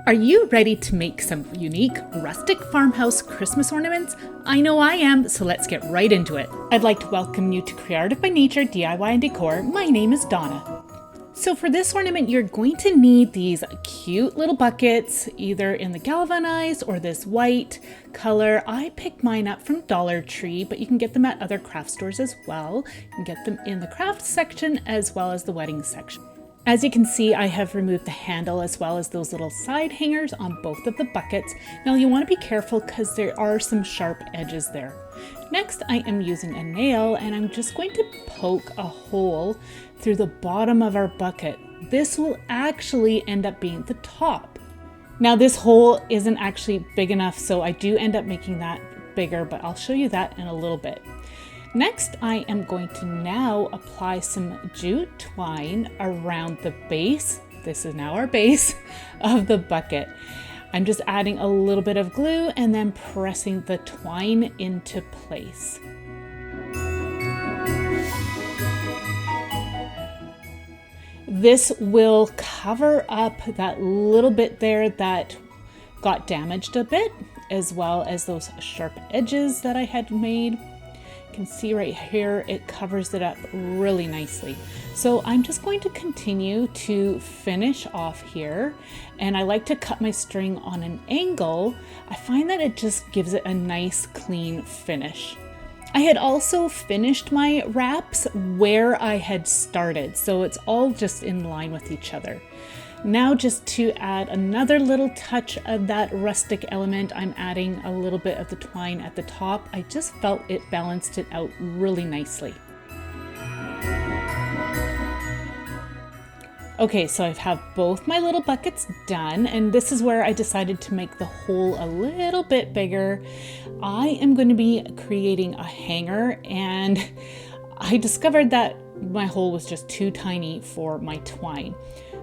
Are you ready to make some unique rustic farmhouse Christmas ornaments? I know I am, so let's get right into it. I'd like to welcome you to CreArtive by Nature DIY and Decor. My name is Donna. So for this ornament, you're going to need these cute little buckets, either in the galvanized or this white color. I picked mine up from Dollar Tree, but you can get them at other craft stores as well. You can get them in the craft section as well as the wedding section. As you can see, I have removed the handle as well as those little side hangers on both of the buckets. Now you want to be careful because there are some sharp edges there. Next, I am using a nail and I'm just going to poke a hole through the bottom of our bucket. This will actually end up being the top. Now this hole isn't actually big enough, so I do end up making that bigger, but I'll show you that in a little bit. Next, I am going to now apply some jute twine around the base. This is now our base of the bucket. I'm just adding a little bit of glue and then pressing the twine into place. This will cover up that little bit there that got damaged a bit, as well as those sharp edges that I had made. You can see right here, it covers it up really nicely. So I'm just going to continue to finish off here, and I like to cut my string on an angle. I find that it just gives it a nice clean finish. I had also finished my wraps where I had started, so it's all just in line with each other. Now, just to add another little touch of that rustic element, I'm adding a little bit of the twine at the top. I just felt it balanced it out really nicely. Okay, so I have both my little buckets done, and this is where I decided to make the hole a little bit bigger. I am going to be creating a hanger, and I discovered that my hole was just too tiny for my twine.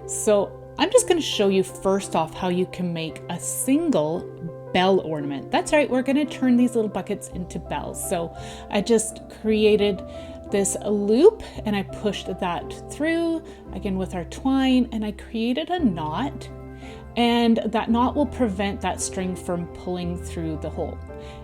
So I'm just going to show you first off how you can make a single bell ornament. That's right, we're going to turn these little buckets into bells. So I just created this loop and I pushed that through again with our twine, and I created a knot, and that knot will prevent that string from pulling through the hole.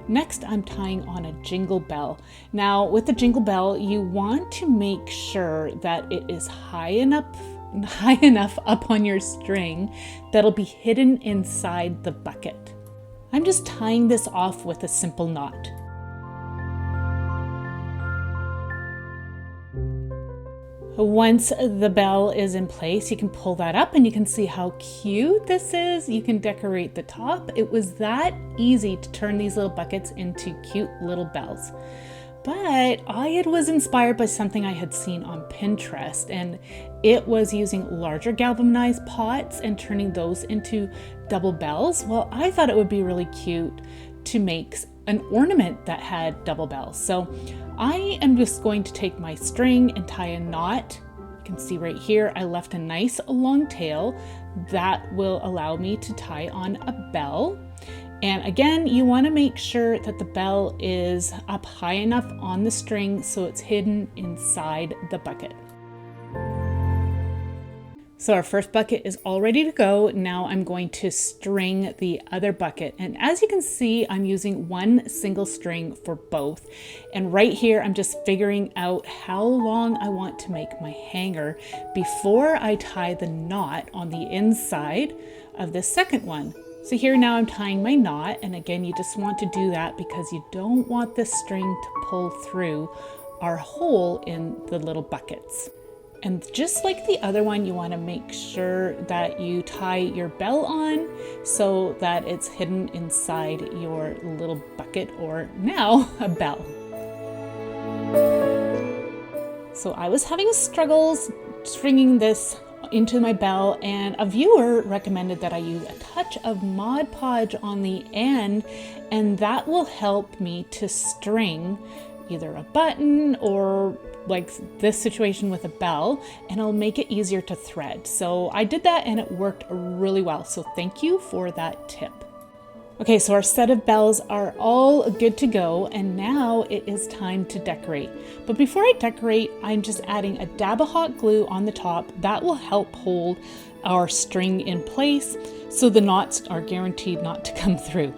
Next, I'm tying on a jingle bell. Now with the jingle bell, you want to make sure that it is high enough up on your string that'll be hidden inside the bucket. I'm just tying this off with a simple knot. Once the bell is in place, you can pull that up and you can see how cute this is. You can decorate the top. It was that easy to turn these little buckets into cute little bells. But I was inspired by something I had seen on Pinterest, and it was using larger galvanized pots and turning those into double bells. Well, I thought it would be really cute to make an ornament that had double bells. So I am just going to take my string and tie a knot. You can see right here, I left a nice long tail that will allow me to tie on a bell. And again, you want to make sure that the bell is up high enough on the string so it's hidden inside the bucket. So our first bucket is all ready to go. Now I'm going to string the other bucket. And as you can see, I'm using one single string for both. And right here, I'm just figuring out how long I want to make my hanger before I tie the knot on the inside of this second one. So here now I'm tying my knot, and again, you just want to do that because you don't want this string to pull through our hole in the little buckets. And just like the other one, you want to make sure that you tie your bell on so that it's hidden inside your little bucket, or now a bell. So I was having struggles stringing this into my bell, and a viewer recommended that I use a touch of Mod Podge on the end, and that will help me to string either a button or like this situation with a bell, and it'll make it easier to thread. So I did that and it worked really well. So thank you for that tip. Okay, so our set of bells are all good to go, and now it is time to decorate. But before I decorate, I'm just adding a dab of hot glue on the top. That will help hold our string in place so the knots are guaranteed not to come through.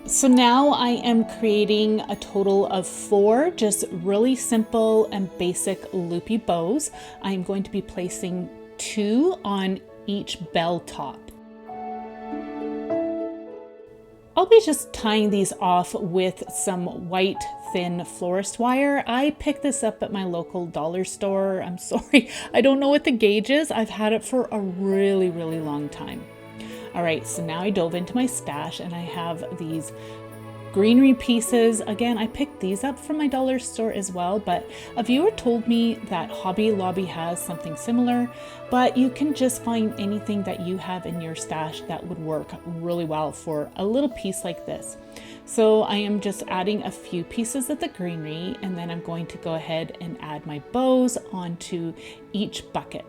So now I am creating a total of 4 just really simple and basic loopy bows. I'm going to be placing 2 on each bell top. I'll be just tying these off with some white thin florist wire. I picked this up at my local dollar store. I'm sorry, I don't know what the gauge is. I've had it for a really long time. All right, so now I dove into my stash and I have these greenery pieces. Again, I picked these up from my dollar store as well, but a viewer told me that Hobby Lobby has something similar, but you can just find anything that you have in your stash that would work really well for a little piece like this. So I am just adding a few pieces of the greenery, and then I'm going to go ahead and add my bows onto each bucket.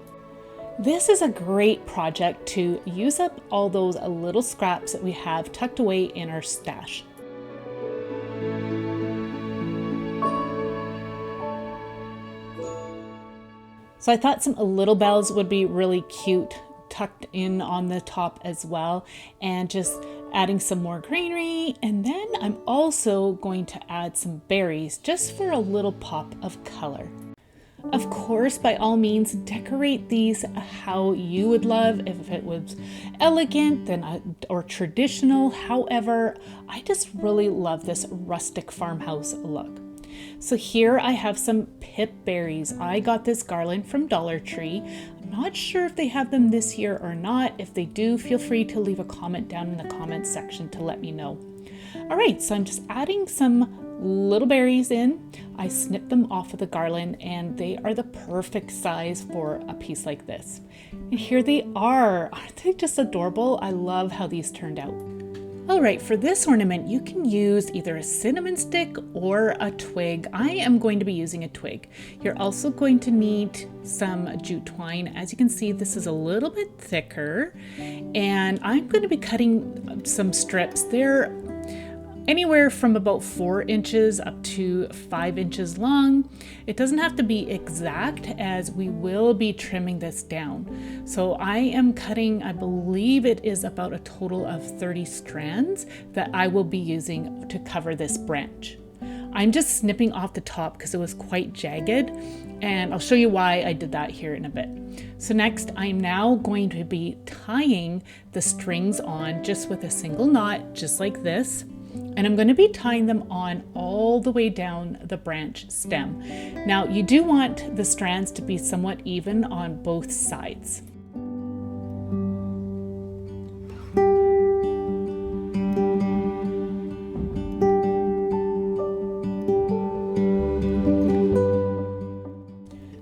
This is a great project to use up all those little scraps that we have tucked away in our stash. So I thought some little bells would be really cute tucked in on the top as well, and just adding some more greenery. And then I'm also going to add some berries just for a little pop of color. Of course, by all means, decorate these how you would love, if it was elegant or traditional. However, I just really love this rustic farmhouse look. So here I have some pip berries. I got this garland from Dollar Tree. I'm not sure if they have them this year or not. If they do, feel free to leave a comment down in the comments section to let me know. All right, so I'm just adding some little berries in. I snipped them off of the garland and they are the perfect size for a piece like this. And here they are. Aren't they just adorable? I love how these turned out. All right, for this ornament, you can use either a cinnamon stick or a twig. I am going to be using a twig. You're also going to need some jute twine. As you can see, this is a little bit thicker, and I'm going to be cutting some strips. They're anywhere from about 4 inches up to 5 inches long. It doesn't have to be exact, as we will be trimming this down. So I am cutting, I believe it is about a total of 30 strands that I will be using to cover this branch. I'm just snipping off the top because it was quite jagged, and I'll show you why I did that here in a bit. So next, I'm now going to be tying the strings on just with a single knot, just like this. And I'm going to be tying them on all the way down the branch stem. Now, you do want the strands to be somewhat even on both sides.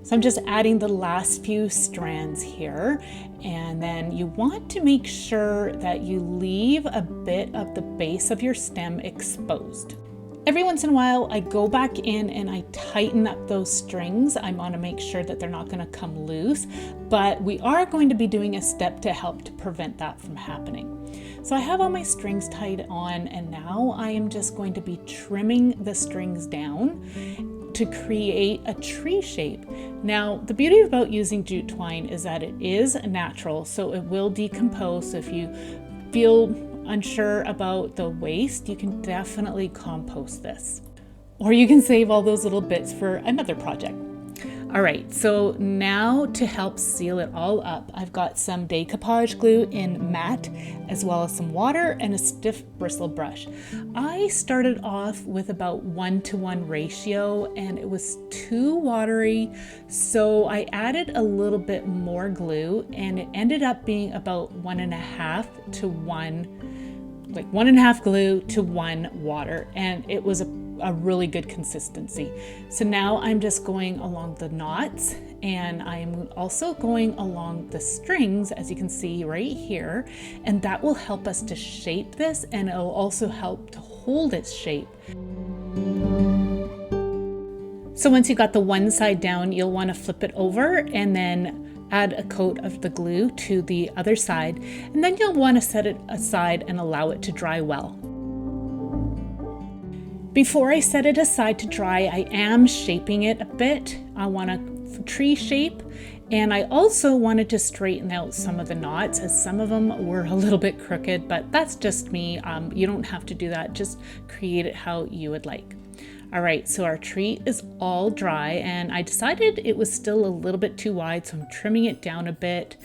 So I'm just adding the last few strands here, and then you want to make sure that you leave a bit of the base of your stem exposed. Every once in a while, I go back in and I tighten up those strings. I want to make sure that they're not going to come loose, but we are going to be doing a step to help to prevent that from happening. So I have all my strings tied on, and now I am just going to be trimming the strings down to create a tree shape. Now, the beauty about using jute twine is that it is natural, so it will decompose. So if you feel unsure about the waste, you can definitely compost this. Or you can save all those little bits for another project. All right, so now to help seal it all up, I've got some decoupage glue in matte, as well as some water and a stiff bristle brush. I started off with about 1-to-1 ratio, and it was too watery, so I added a little bit more glue, and it ended up being about 1.5 to 1, like 1.5 glue to 1 water, and it was a really good consistency. So now I'm just going along the knots, and I'm also going along the strings, as you can see right here, and that will help us to shape this, and it'll also help to hold its shape. So once you got the one side down, you'll want to flip it over and then add a coat of the glue to the other side, and then you'll want to set it aside and allow it to dry well. Before I set it aside to dry, I am shaping it a bit. I want a tree shape, And I also wanted to straighten out some of the knots, as some of them were a little bit crooked, but that's just me. You don't have to do that. Just create it how you would like. All right, so our tree is all dry, and I decided it was still a little bit too wide, so I'm trimming it down a bit.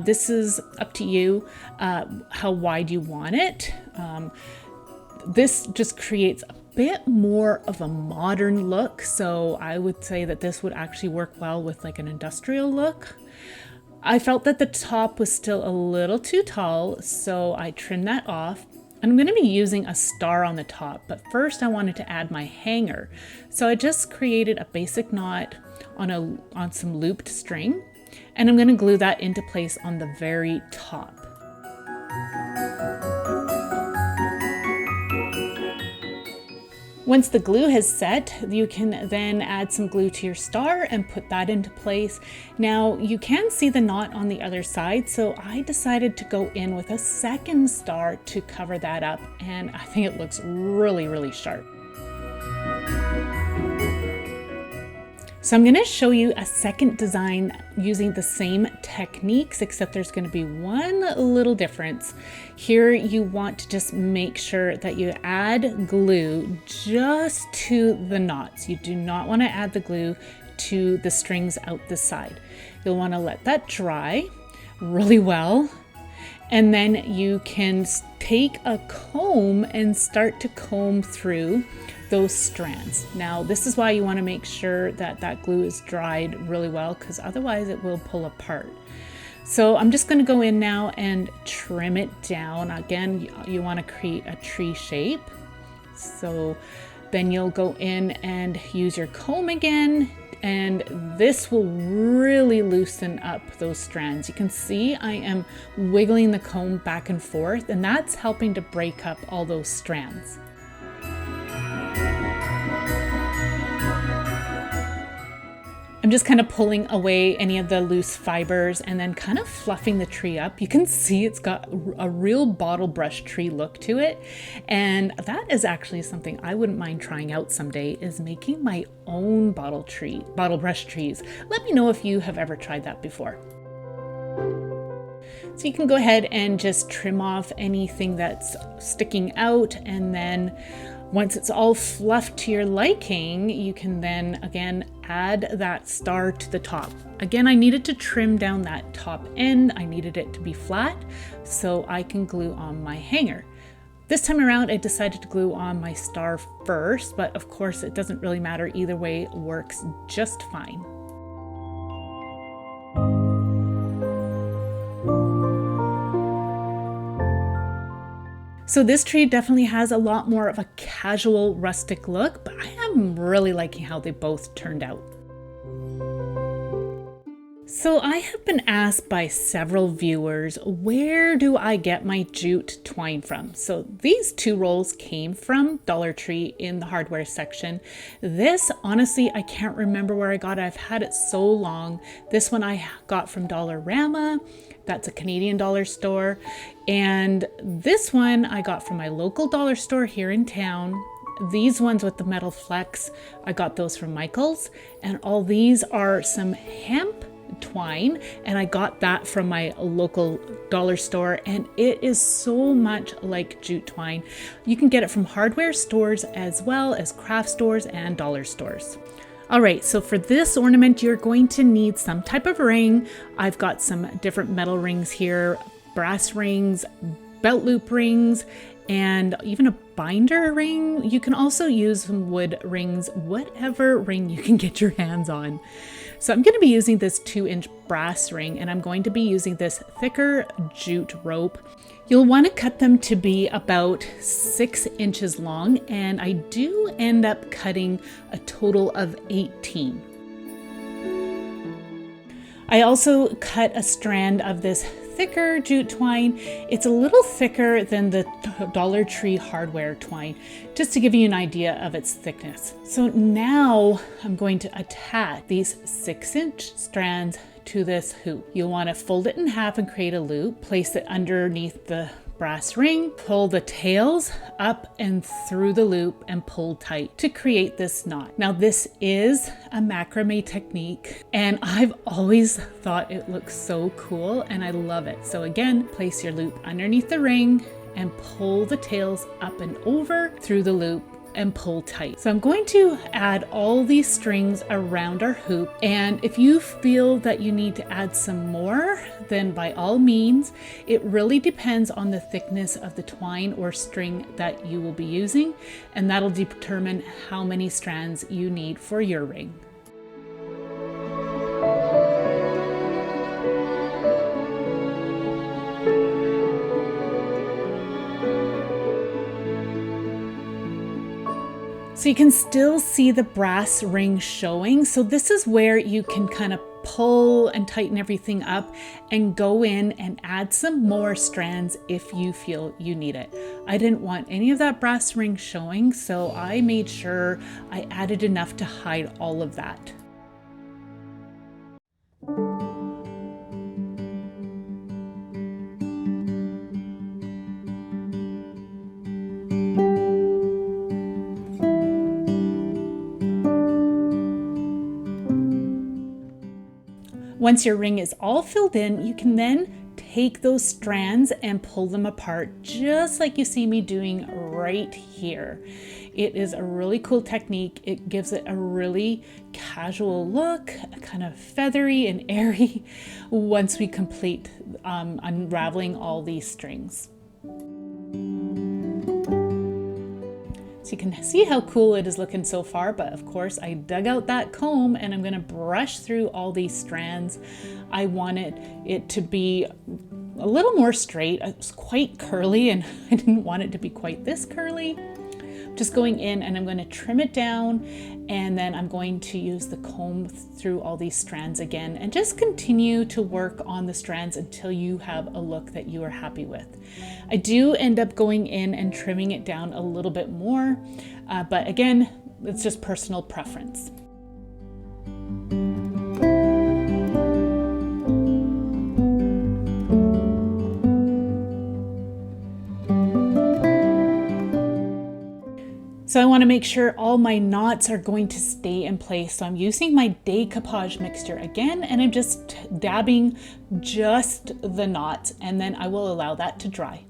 This is up to you, how wide you want it. This just creates a bit more of a modern look, so I would say that this would actually work well with like an industrial look. I felt that the top was still a little too tall, so I trimmed that off. I'm going to be using a star on the top, but first I wanted to add my hanger. So I just created a basic knot on some looped string, and I'm going to glue that into place on the very top. Once the glue has set, you can then add some glue to your star and put that into place. Now you can see the knot on the other side, so I decided to go in with a second star to cover that up, and I think it looks really, really sharp. So I'm going to show you a second design using the same techniques, except there's going to be one little difference. Here you want to just make sure that you add glue just to the knots. You do not want to add the glue to the strings out the side. You'll want to let that dry really well. And then you can take a comb and start to comb through those strands. Now, this is why you want to make sure that that glue is dried really well, because otherwise it will pull apart. So I'm just going to go in now and trim it down. Again, you want to create a tree shape. So then you'll go in and use your comb again, and this will really loosen up those strands. You can see I am wiggling the comb back and forth, and that's helping to break up all those strands. I'm just kind of pulling away any of the loose fibers and then kind of fluffing the tree up. You can see it's got a real bottle brush tree look to it. And that is actually something I wouldn't mind trying out someday, is making my own bottle brush trees. Let me know if you have ever tried that before. So you can go ahead and just trim off anything that's sticking out, and then once it's all fluffed to your liking, you can then again add that star to the top. Again, I needed to trim down that top end. I needed it to be flat so I can glue on my hanger. This time around, I decided to glue on my star first, but of course it doesn't really matter. Either way, it works just fine. So this tree definitely has a lot more of a casual rustic look, but I am really liking how they both turned out. So I have been asked by several viewers, where do I get my jute twine from? So these two rolls came from Dollar Tree in the hardware section. This, honestly, I can't remember where I got it. I've had it so long. This one I got from Dollarama. That's a Canadian dollar store. And this one I got from my local dollar store here in town. These ones with the metal flecks, I got those from Michael's. And all these are some hemp twine, and I got that from my local dollar store, and it is so much like jute twine. You can get it from hardware stores as well as craft stores and dollar stores. All right, so for this ornament, you're going to need some type of ring. I've got some different metal rings here, brass rings, belt loop rings, and even a binder ring. You can also use some wood rings, whatever ring you can get your hands on. So I'm going to be using this 2-inch brass ring, and I'm going to be using this thicker jute rope. You'll want to cut them to be about 6 inches long, and I do end up cutting a total of 18. I also cut a strand of this thicker jute twine. It's a little thicker than the Dollar Tree hardware twine, just to give you an idea of its thickness. So now I'm going to attach these 6-inch strands to this hoop. You'll want to fold it in half and create a loop, place it underneath the brass ring, pull the tails up and through the loop and pull tight to create this knot. Now this is a macrame technique and I've always thought it looks so cool and I love it. So again, place your loop underneath the ring and pull the tails up and over through the loop and pull tight. So I'm going to add all these strings around our hoop, and if you feel that you need to add some more, then by all means. It really depends on the thickness of the twine or string that you will be using, and that'll determine how many strands you need for your ring. So you can still see the brass ring showing. So this is where you can kind of pull and tighten everything up and go in and add some more strands if you feel you need it. I didn't want any of that brass ring showing, so I made sure I added enough to hide all of that. Once your ring is all filled in, you can then take those strands and pull them apart just like you see me doing right here. It is a really cool technique. It gives it a really casual look, kind of feathery and airy once we complete unraveling all these strings. So you can see how cool it is looking so far, but of course I dug out that comb and I'm going to brush through all these strands. I wanted it to be a little more straight. It was quite curly and I didn't want it to be quite this curly. Just going in and I'm going to trim it down, and then I'm going to use the comb through all these strands again and just continue to work on the strands until you have a look that you are happy with. I do end up going in and trimming it down a little bit more, but again, it's just personal preference. So I want to make sure all my knots are going to stay in place. So I'm using my decoupage mixture again, and I'm just dabbing just the knots, and then I will allow that to dry.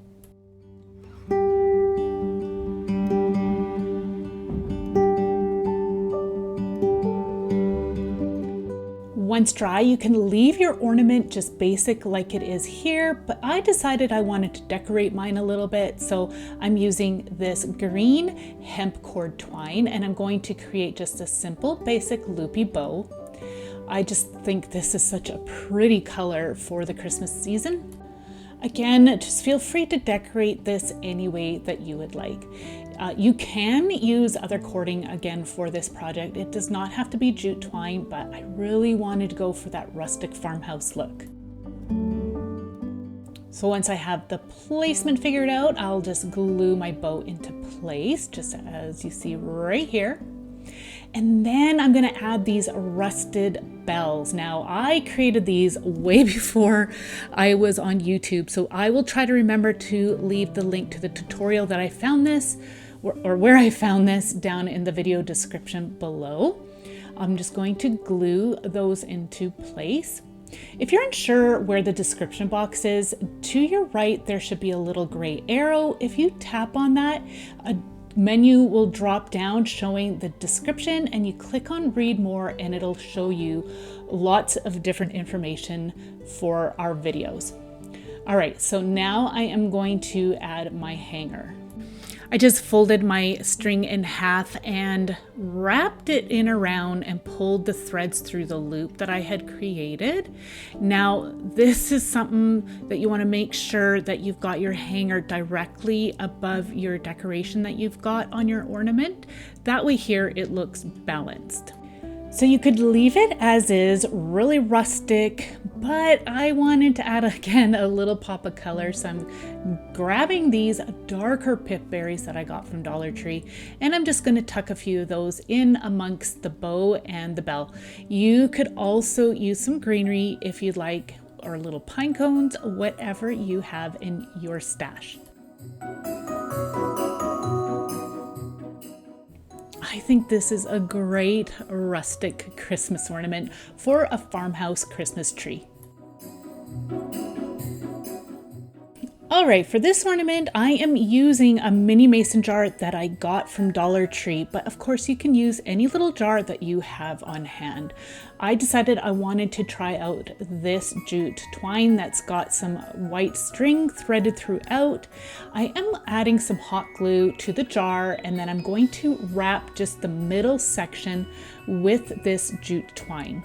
Once dry, you can leave your ornament just basic like it is here, but I decided I wanted to decorate mine a little bit, so I'm using this green hemp cord twine, and I'm going to create just a simple basic loopy bow. I just think this is such a pretty color for the Christmas season. Again, just feel free to decorate this any way that you would like. You can use other cording again for this project. It does not have to be jute twine, but I really wanted to go for that rustic farmhouse look. So once I have the placement figured out, I'll just glue my bow into place, just as you see right here. And then I'm going to add these rusted bells. Now, I created these way before I was on YouTube, so I will try to remember to leave the link to the tutorial that I found this, or where I found this, down in the video description below. I'm just going to glue those into place. If you're unsure where the description box is, to your right there should be a little gray arrow. If you tap on that, a menu will drop down showing the description, and you click on read more and it'll show you lots of different information for our videos. All right, so now I am going to add my hanger. I just folded my string in half and wrapped it in around and pulled the threads through the loop that I had created. Now, this is something that you want to make sure that you've got your hanger directly above your decoration that you've got on your ornament. That way here it looks balanced. So you could leave it as is, really rustic, but I wanted to add again a little pop of color. So I'm grabbing these darker pip berries that I got from Dollar Tree, and I'm just going to tuck a few of those in amongst the bow and the bell. You could also use some greenery if you'd like, or little pine cones, whatever you have in your stash. I think this is a great rustic Christmas ornament for a farmhouse Christmas tree. All right, for this ornament, I am using a mini mason jar that I got from Dollar Tree, but of course you can use any little jar that you have on hand. I decided I wanted to try out this jute twine that's got some white string threaded throughout. I am adding some hot glue to the jar, and then I'm going to wrap just the middle section with this jute twine.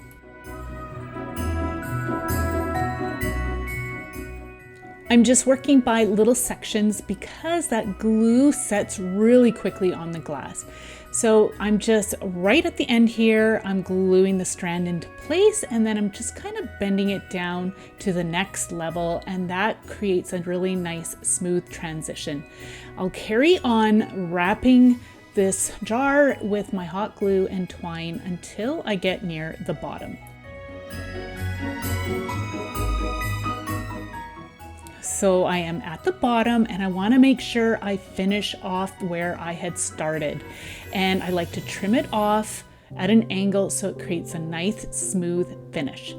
I'm just working by little sections because that glue sets really quickly on the glass. So I'm just right at the end here, I'm gluing the strand into place, and then I'm just kind of bending it down to the next level, and that creates a really nice smooth transition. I'll carry on wrapping this jar with my hot glue and twine until I get near the bottom. So I am at the bottom, and I want to make sure I finish off where I had started. And I like to trim it off at an angle so it creates a nice smooth finish.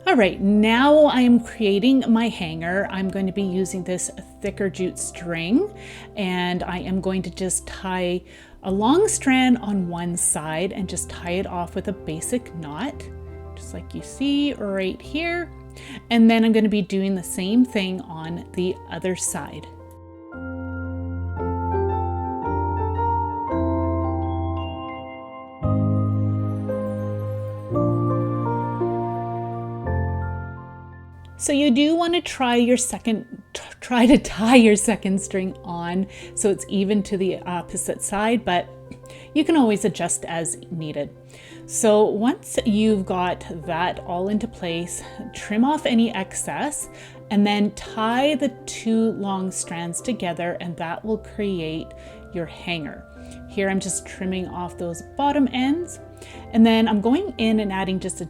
All right, now I am creating my hanger. I'm going to be using this thicker jute string, and I am going to just tie a long strand on one side and just tie it off with a basic knot, just like you see right here. And then I'm going to be doing the same thing on the other side. So you do want to try to tie your second string on so it's even to the opposite side, but you can always adjust as needed. So once you've got that all into place, trim off any excess and then tie the two long strands together, and that will create your hanger. Here I'm just trimming off those bottom ends, and then I'm going in and adding just a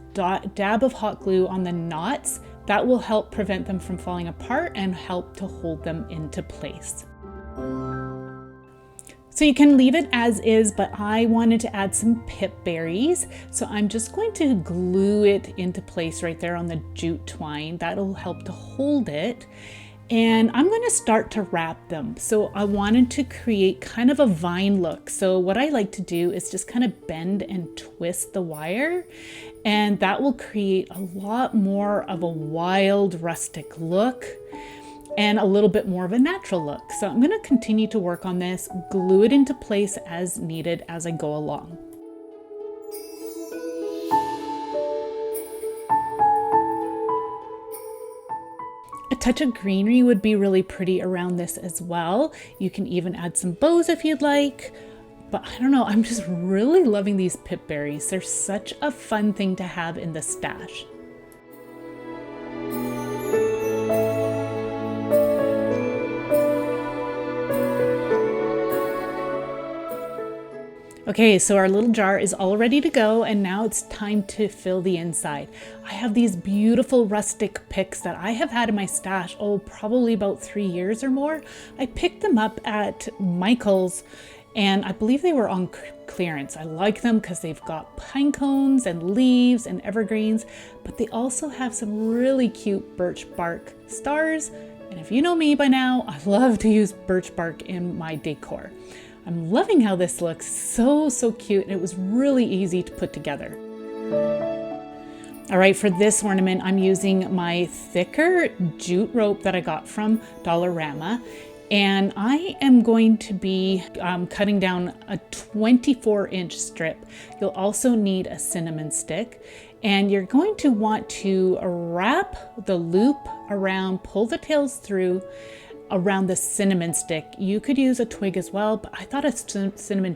dab of hot glue on the knots. That will help prevent them from falling apart and help to hold them into place. So you can leave it as is, but I wanted to add some pip berries. So I'm just going to glue it into place right there on the jute twine. That'll help to hold it. And I'm going to start to wrap them. So I wanted to create kind of a vine look. So what I like to do is just kind of bend and twist the wire, and that will create a lot more of a wild rustic look and a little bit more of a natural look. So I'm going to continue to work on this, glue it into place as needed as I go along. A touch of greenery would be really pretty around this as well. You can even add some bows if you'd like. But I don't know, I'm just really loving these pip berries. They're such a fun thing to have in the stash. Okay, so our little jar is all ready to go, and now it's time to fill the inside. I have these beautiful rustic picks that I have had in my stash, probably about 3 years or more. I picked them up at Michael's, and I believe they were on clearance. I like them because they've got pine cones and leaves and evergreens, but they also have some really cute birch bark stars. And if you know me by now, I love to use birch bark in my decor. I'm loving how this looks, so cute, and it was really easy to put together. All right, for this ornament, I'm using my thicker jute rope that I got from Dollarama, and I am going to be cutting down a 24-inch strip. You'll also need a cinnamon stick, and you're going to want to wrap the loop around, pull the tails through, around the cinnamon stick. You could use a twig as well, but I thought a cinnamon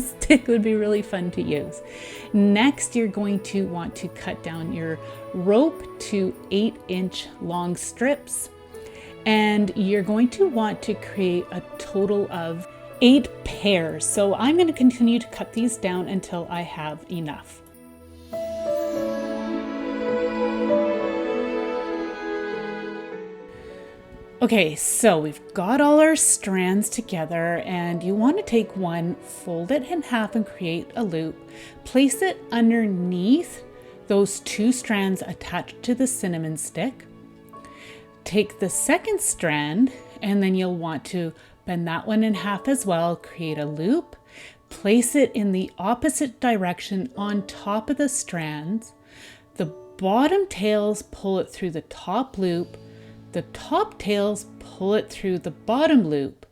stick would be really fun to use. Next, you're going to want to cut down your rope to 8-inch long strips. And you're going to want to create a total of 8 pairs. So I'm going to continue to cut these down until I have enough. Okay, so we've got all our strands together, and you want to take one, fold it in half and create a loop. Place it underneath those 2 strands attached to the cinnamon stick. Take the second strand, and then you'll want to bend that one in half as well, create a loop, place it in the opposite direction on top of the strands. The bottom tails pull it through the top loop. The top tails pull it through the bottom loop.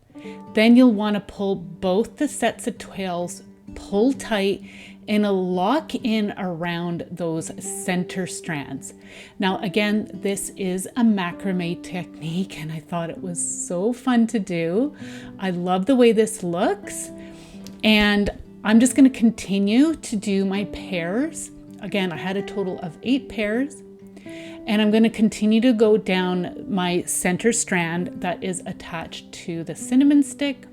Then you'll want to pull both the sets of tails, pull tight, and lock in around those center strands. Now again, this is a macrame technique, and I thought it was so fun to do. I love the way this looks, and I'm just going to continue to do my pairs. Again, I had a total of 8 pairs. And I'm going to continue to go down my center strand that is attached to the cinnamon stick.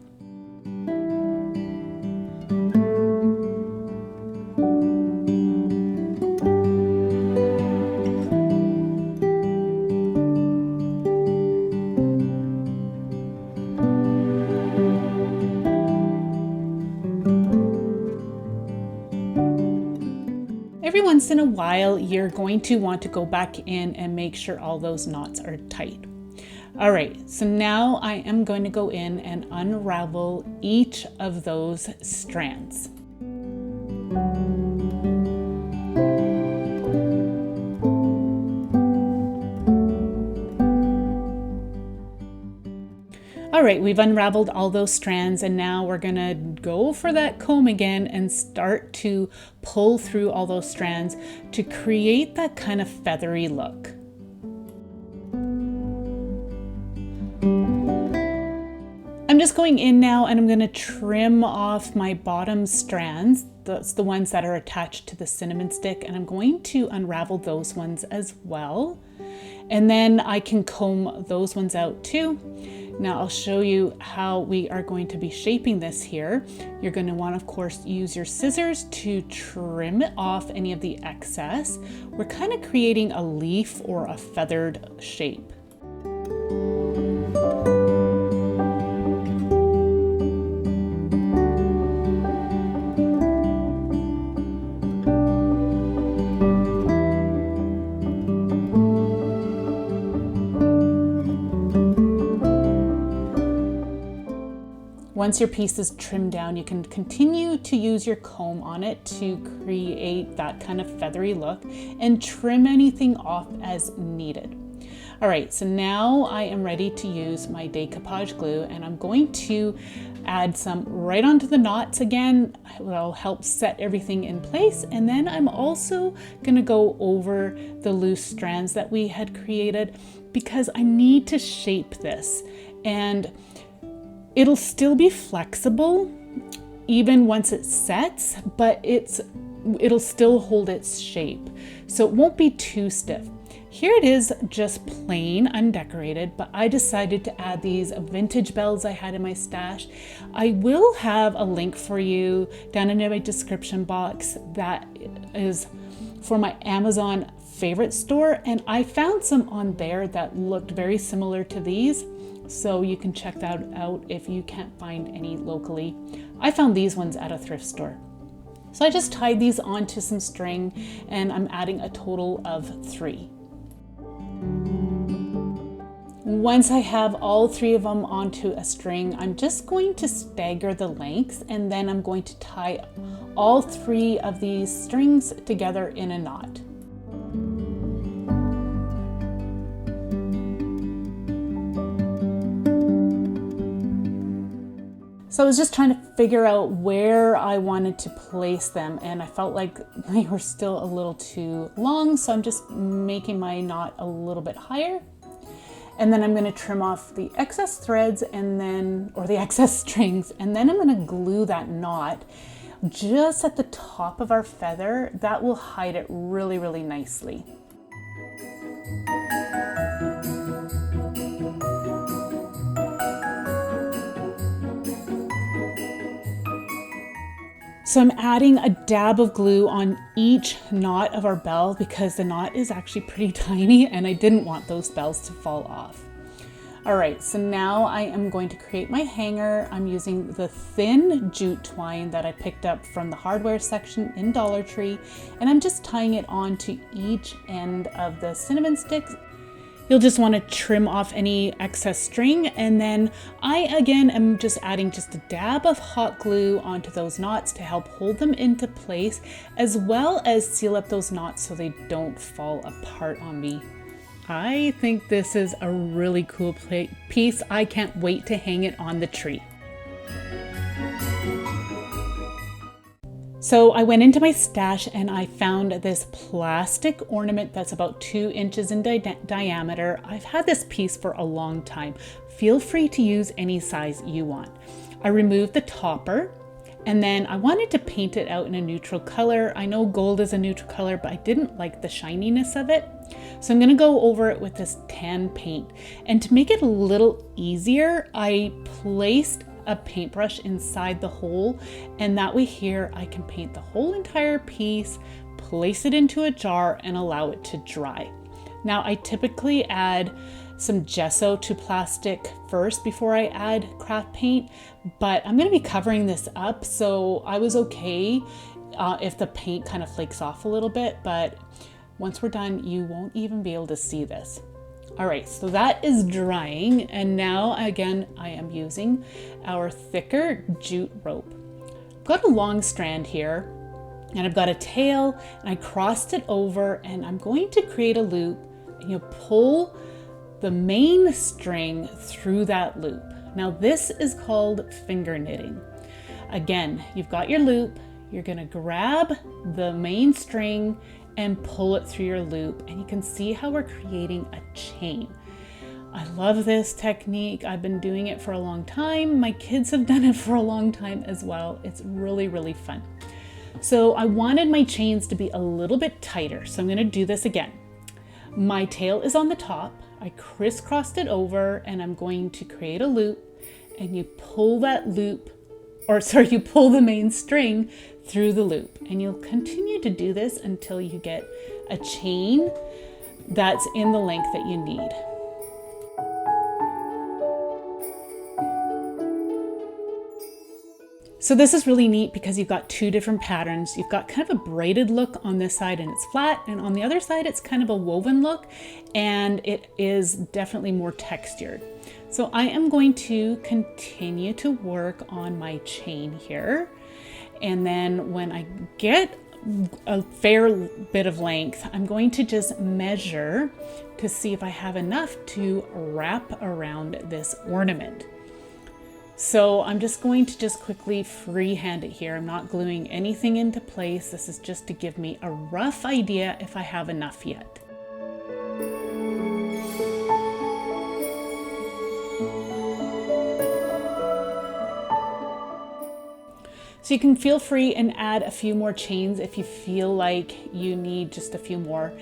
Every once in a while, you're going to want to go back in and make sure all those knots are tight. All right, so now I am going to go in and unravel each of those strands. All right, we've unraveled all those strands, and now we're gonna go for that comb again and start to pull through all those strands to create that kind of feathery look. I'm just going in now and I'm gonna trim off my bottom strands. That's the ones that are attached to the cinnamon stick, and I'm going to unravel those ones as well. And then I can comb those ones out too. Now I'll show you how we are going to be shaping this here. You're going to want, of course, use your scissors to trim off any of the excess. We're kind of creating a leaf or a feathered shape. Once your piece is trimmed down, you can continue to use your comb on it to create that kind of feathery look and trim anything off as needed. All right, so now I am ready to use my decoupage glue, and I'm going to add some right onto the knots again. It'll help set everything in place. And then I'm also gonna go over the loose strands that we had created because I need to shape this. And it'll still be flexible even once it sets, but it'll still hold its shape. So it won't be too stiff. Here it is just plain undecorated, but I decided to add these vintage bells I had in my stash. I will have a link for you down in my description box that is for my Amazon favorite store, and I found some on there that looked very similar to these. So you can check that out if you can't find any locally. I found these ones at a thrift store. So I just tied these onto some string, and I'm adding a total of 3. Once I have all 3 of them onto a string, I'm just going to stagger the lengths, and then I'm going to tie all 3 of these strings together in a knot. So I was just trying to figure out where I wanted to place them, and I felt like they were still a little too long, so I'm just making my knot a little bit higher. And then I'm going to trim off the excess threads or the excess strings, and then I'm going to glue that knot just at the top of our feather. That will hide it really, really nicely. So I'm adding a dab of glue on each knot of our bell because the knot is actually pretty tiny and I didn't want those bells to fall off. All right, so now I am going to create my hanger. I'm using the thin jute twine that I picked up from the hardware section in Dollar Tree, and I'm just tying it onto each end of the cinnamon sticks. You'll just want to trim off any excess string, and then I again am just adding just a dab of hot glue onto those knots to help hold them into place, as well as seal up those knots so they don't fall apart on me. I think this is a really cool piece. I can't wait to hang it on the tree. So I went into my stash and I found this plastic ornament that's about 2 inches in diameter. I've had this piece for a long time. Feel free to use any size you want. I removed the topper and then I wanted to paint it out in a neutral color. I know gold is a neutral color, but I didn't like the shininess of it. So I'm gonna go over it with this tan paint. And to make it a little easier, I placed a paintbrush inside the hole, and that way here I can paint the whole entire piece, place it into a jar and allow it to dry. Now I typically add some gesso to plastic first before I add craft paint, but I'm going to be covering this up, so I was okay if the paint kind of flakes off a little bit, but once we're done you won't even be able to see this. All right, so that is drying, and now again I am using our thicker jute rope. I've got a long strand here and I've got a tail, and I crossed it over, and I'm going to create a loop, and you pull the main string through that loop. Now this is called finger knitting. Again, you've got your loop, you're gonna grab the main string and pull it through your loop, and you can see how we're creating a chain. I love this technique. I've been doing it for a long time. My kids have done it for a long time as well. It's really, really fun. So I wanted my chains to be a little bit tighter, so I'm gonna do this again. My tail is on the top. I crisscrossed it over, and I'm going to create a loop, and you pull that loop, you pull the main string through the loop, and you'll continue to do this until you get a chain that's in the length that you need. So this is really neat because you've got 2 different patterns. You've got kind of a braided look on this side and it's flat, and on the other side it's kind of a woven look, and it is definitely more textured. So I am going to continue to work on my chain here, and then when I get a fair bit of length, I'm going to just measure to see if I have enough to wrap around this ornament. So I'm just going to quickly freehand it here. I'm not gluing anything into place. This is just to give me a rough idea if I have enough yet. So you can feel free and add a few more chains if you feel like you need just a few more.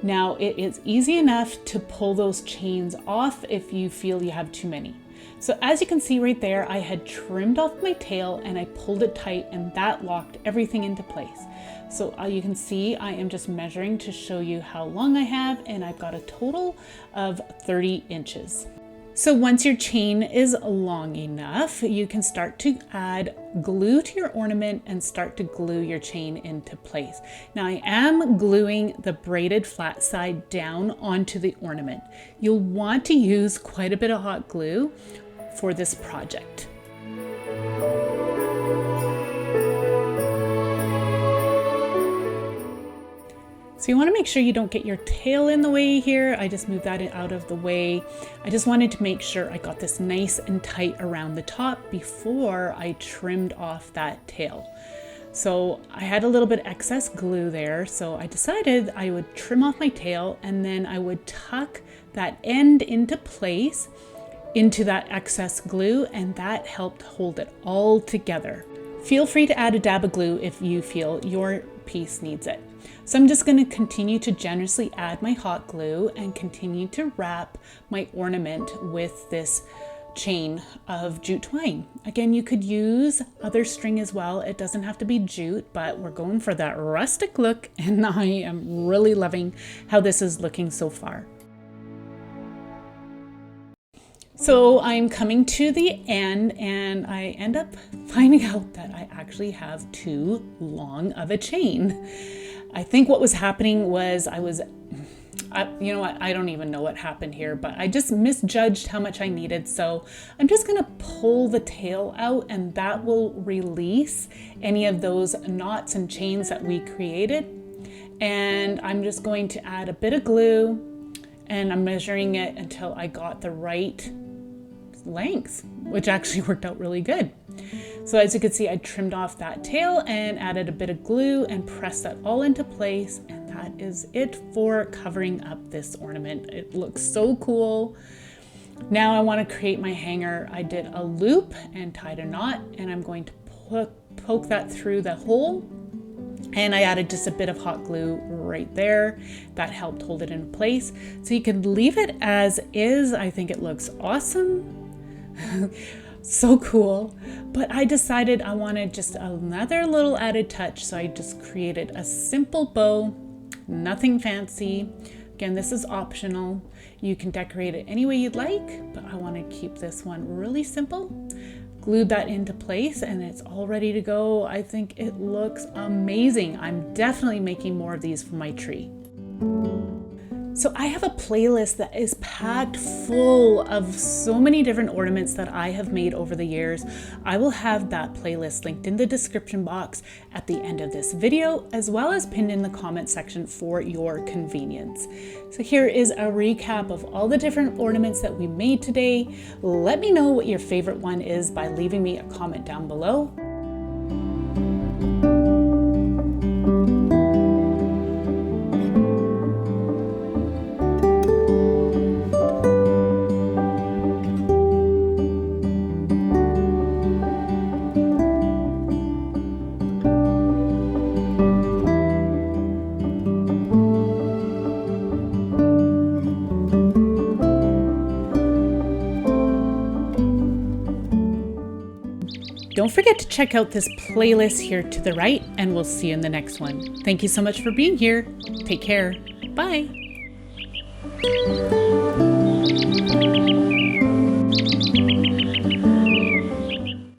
Now it is easy enough to pull those chains off if you feel you have too many. So as you can see right there, I had trimmed off my tail and I pulled it tight, and that locked everything into place. So you can see I am just measuring to show you how long I have, and I've got a total of 30 inches. So once your chain is long enough, you can start to add glue to your ornament and start to glue your chain into place. Now I am gluing the braided flat side down onto the ornament. You'll want to use quite a bit of hot glue for this project. So you want to make sure you don't get your tail in the way here. I just moved that out of the way. I just wanted to make sure I got this nice and tight around the top before I trimmed off that tail. So I had a little bit excess glue there, so I decided I would trim off my tail, and then I would tuck that end into place into that excess glue, and that helped hold it all together. Feel free to add a dab of glue if you feel your piece needs it. So I'm just going to continue to generously add my hot glue and continue to wrap my ornament with this chain of jute twine. Again, you could use other string as well. It doesn't have to be jute, but we're going for that rustic look, and I am really loving how this is looking so far. So I'm coming to the end, and I end up finding out that I actually have too long of a chain. I think what was happening was you know what, I don't even know what happened here, but I just misjudged how much I needed. So I'm just gonna pull the tail out, and that will release any of those knots and chains that we created. And I'm just going to add a bit of glue, and I'm measuring it until I got the right length, which actually worked out really good. So as you can see, I trimmed off that tail and added a bit of glue and pressed that all into place. And that is it for covering up this ornament. It looks so cool. Now I want to create my hanger. I did a loop and tied a knot, and I'm going to poke that through the hole. And I added just a bit of hot glue right there. That helped hold it in place. So you can leave it as is. I think it looks awesome. So cool. But I decided I wanted just another little added touch. So I just created a simple bow, nothing fancy. Again, this is optional. You can decorate it any way you'd like, but I want to keep this one really simple. Glued that into place, and it's all ready to go. I think it looks amazing. I'm definitely making more of these for my tree. So I have a playlist that is packed full of so many different ornaments that I have made over the years. I will have that playlist linked in the description box at the end of this video, as well as pinned in the comment section for your convenience. So here is a recap of all the different ornaments that we made today. Let me know what your favorite one is by leaving me a comment down below. Don't forget to check out this playlist here to the right, and we'll see you in the next one. Thank you so much for being here. Take care. Bye.